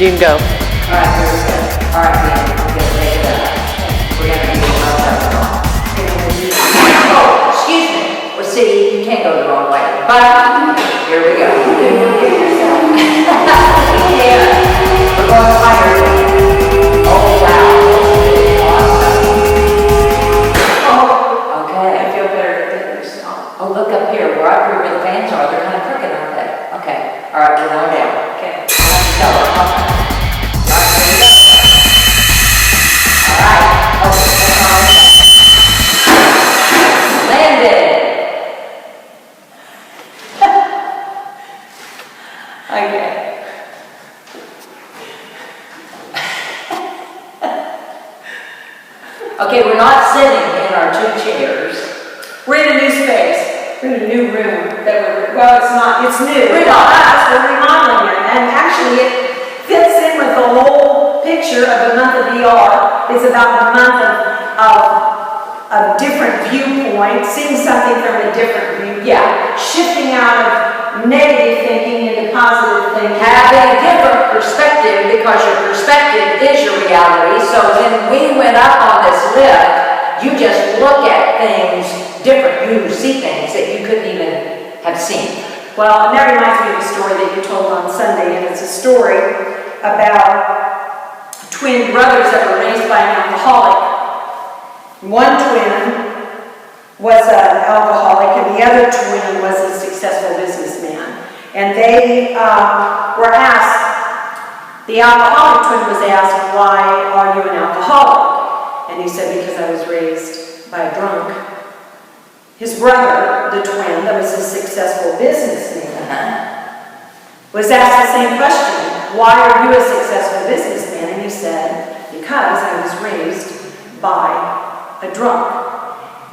You can go. All right, very good. All right, Dan, we're gonna take it up. We're gonna do another one. Oh, excuse me. Well, see, you can't go the wrong way. But here we go. Yeah. We're going higher. Oh wow. Oh, okay. I feel better. Oh, look up here. We're up here where the fans are. They're kind of crooked, aren't they? Okay. All right, we're going down. Okay. Tell her. Landed. Okay. Okay, we're not sitting in our two chairs. We're in a new space. We're in a new room that well, it's not, it's new. We're remodeling it. And actually it fits in with the whole picture of the month of Iyar. It's about the month of a different viewpoint, seeing something from a different view. Yeah, shifting out of negative thinking into positive thinking. Having a different perspective, because your perspective is your reality. So when we went up on this lift, you just look at things different. You see things that you couldn't even have seen. Well, and that reminds me of a story that you told on Sunday, and it's a story about twin brothers that were raised by an alcoholic. One twin was an alcoholic, and the other twin was a successful businessman. And they were asked, the alcoholic twin was asked, "Why are you an alcoholic?" And he said, "Because I was raised by a drunk." His brother, the twin, that was a successful businessman, was asked the same question, "Why are you a successful businessman?" And he said, "Because I was raised by a drunk."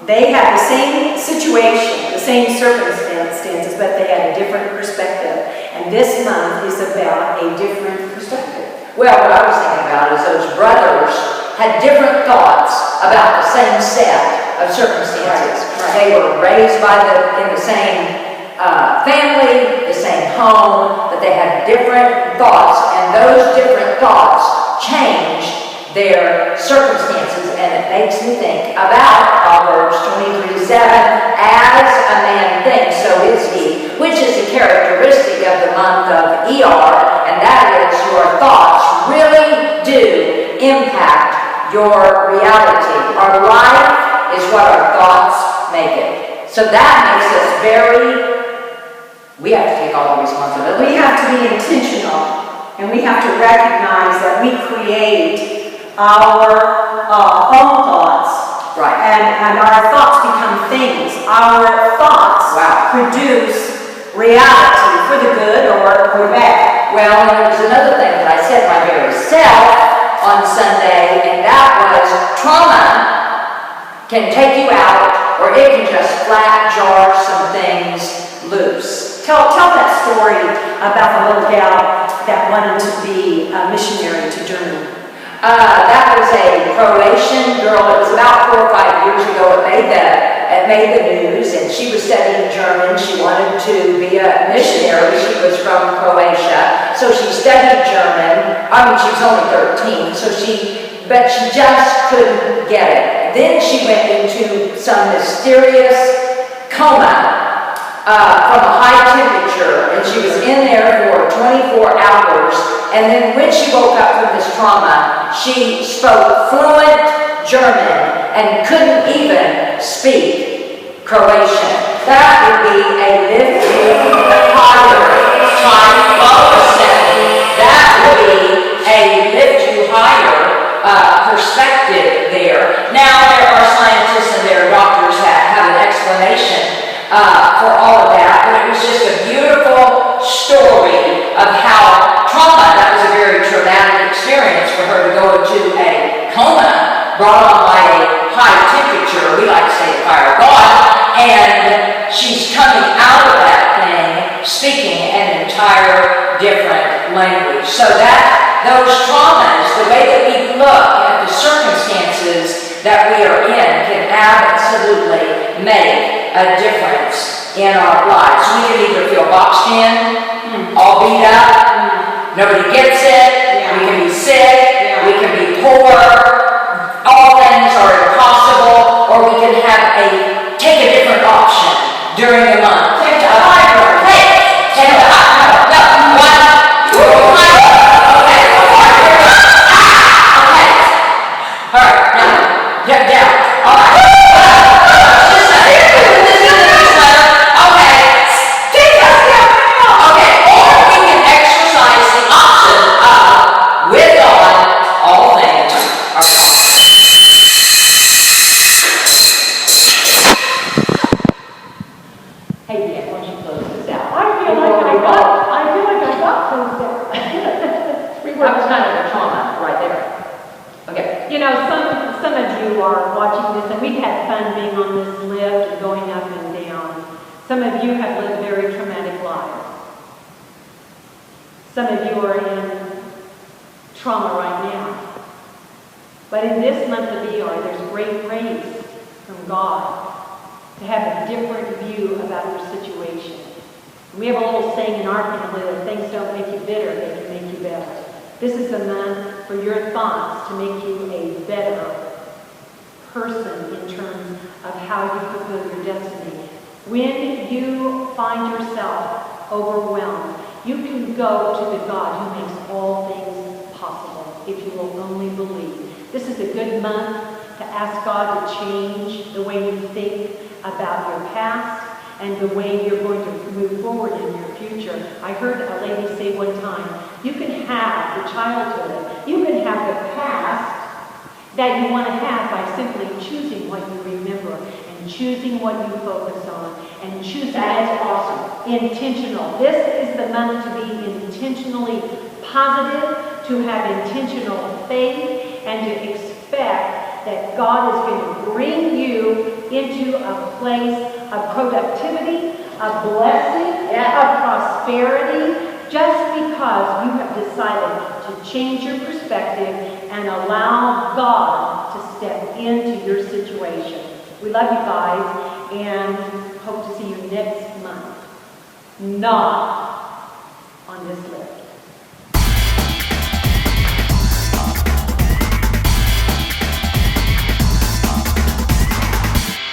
They had the same situation, the same circumstances, but they had a different perspective. And this month is about a different perspective. Well, what I was thinking about is those brothers had different thoughts about the same set of circumstances. Right. They were raised in the same family, the same home, but they had different thoughts, and those different thoughts changed their circumstances. And it makes me think about Proverbs 23:7, as a man thinks, so is he, which is a characteristic of the month of Iyar, and that is your thoughts really do impact your reality. Our life is what our thoughts make it. So that makes us we have to take all the responsibility. We have to be intentional, and we have to recognize that we create our own thoughts. Right. And our thoughts become things. Our thoughts produce reality for the good or the bad. Well, there was another thing that I said my very self on Sunday, and that was trauma can take you out, or it can just flat jar some things loose. Tell that story about the little gal that wanted to be a missionary to Germany. That was a Croatian girl. It was about 4 or 5 years ago. It made the news, and she was studying German. She wanted to be a missionary. She was from Croatia, so she studied German. I mean, she was only 13, but she just couldn't get it. Then she went into some mysterious coma from a high temperature, and she was in there for 24 hours. And then when she woke up from this trauma, she spoke fluent German and couldn't even speak Croatian. That would be a lift you higher type process. That would be a lift you higher perspective there. Now there are scientists and there are doctors that have an explanation for all of that, but it was just a beautiful story of how trauma, that was a very traumatic experience for her to go into a coma brought on by a high temperature, we like to say the fire of God, and she's coming out of that thing speaking an entire different language. So that those traumas, the way that we look at the circumstances that we are in, can absolutely make a difference in our lives. We can either feel boxed in, all beat up, nobody gets it, we can be sick, we can be poor, all things are impossible, or we can take a different option during the month. Take the high road. Take the high road. No, one, okay. Okay. All right, now, get down. All right. Just a second. This is the newsletter. Okay. Take us down. Okay. Or we can exercise the option of, with God, all things are possible. Hey, Iyar, why don't you close this out? I feel like I got things there. That was kind of a trauma right there. Okay. You know, some of you are watching this, and we've had fun being on this lift and going up and down. Some of you have lived very traumatic lives. Some of you are in trauma right now. But in this month of Iyar, there's great grace from God to have a different view about your situation. And we have a little saying in our family that things don't make you bitter, they can make you better. This is a month for your thoughts to make you a better person in terms of how you fulfill your destiny. When you find yourself overwhelmed, you can go to the God who makes all things possible if you will only believe. This is a good month to ask God to change the way you think about your past and the way you're going to move forward in your future. I heard a lady say one time, you can have the childhood, you can have the past that you want to have by simply choosing what you remember and choosing what you focus on and choosing. That is awesome. Intentional. This is the month to be intentionally positive, to have intentional faith, and to expect that God is going to bring you into a place of productivity, of blessing, of prosperity, just because you have decided to change your perspective and allow God to step into your situation. We love you guys and hope to see you next month. Not on this list.